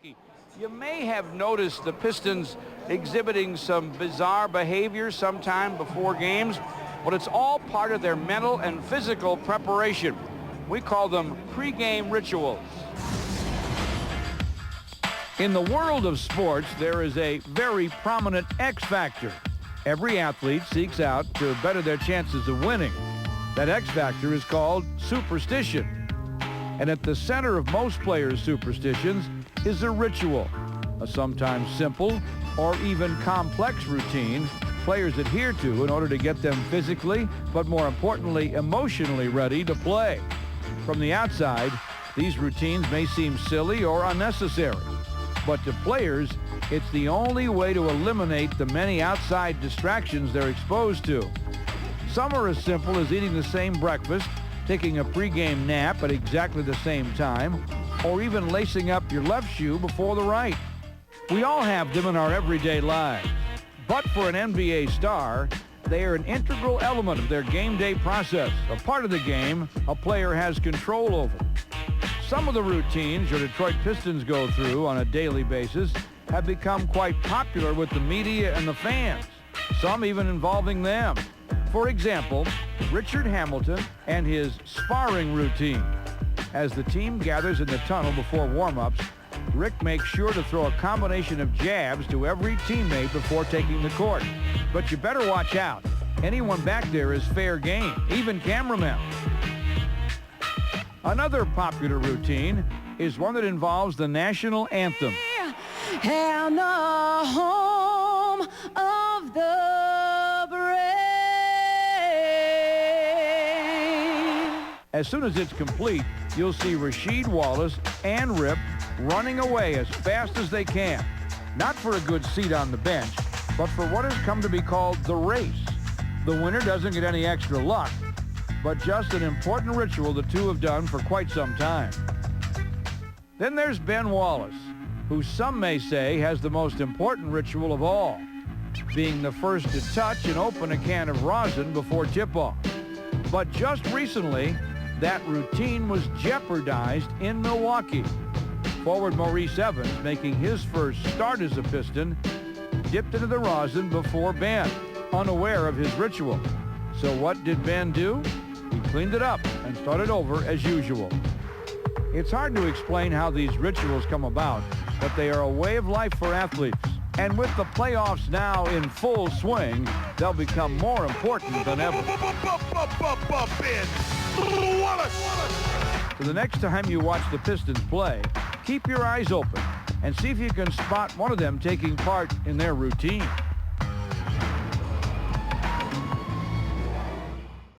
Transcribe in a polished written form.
Milwaukee. You may have noticed the Pistons exhibiting some bizarre behavior sometime before games, but it's all part of their mental and physical preparation. We call them pregame rituals. In the world of sports, there is a very prominent X factor. Every athlete seeks out to better their chances of winning. That X factor is called superstition. And at the center of most players' superstitions is a ritual, a sometimes simple or even complex routine players adhere to in order to get them physically, but more importantly, emotionally ready to play. From the outside, these routines may seem silly or unnecessary, but to players, it's the only way to eliminate the many outside distractions they're exposed to. Some are as simple as eating the same breakfast, taking a pregame nap at exactly the same time, or even lacing up your left shoe before the right. We all have them in our everyday lives. But for an NBA star, they are an integral element of their game day process, a part of the game a player has control over. Some of the routines your Detroit Pistons go through on a daily basis have become quite popular with the media and the fans, some even involving them. For example, Richard Hamilton and his sparring routine. As the team gathers in the tunnel before warm-ups, Rick makes sure to throw a combination of jabs to every teammate before taking the court. But you better watch out. Anyone back there is fair game, even cameramen. Another popular routine is one that involves the national anthem. And the home of the brave. As soon as it's complete, you'll see Rasheed Wallace and Rip running away as fast as they can. Not for a good seat on the bench, but for what has come to be called the race. The winner doesn't get any extra luck, but just an important ritual the two have done for quite some time. Then there's Ben Wallace, who some may say has the most important ritual of all, being the first to touch and open a can of rosin before tip-off. But just recently, that routine was jeopardized in Milwaukee. Forward Maurice Evans, making his first start as a Piston, dipped into the rosin before Ben, unaware of his ritual. So what did Ben do? He cleaned it up and started over as usual. It's hard to explain how these rituals come about, but they are a way of life for athletes. And with the playoffs now in full swing, they'll become more important than ever. So the next time you watch the Pistons play, keep your eyes open and see if you can spot one of them taking part in their routine.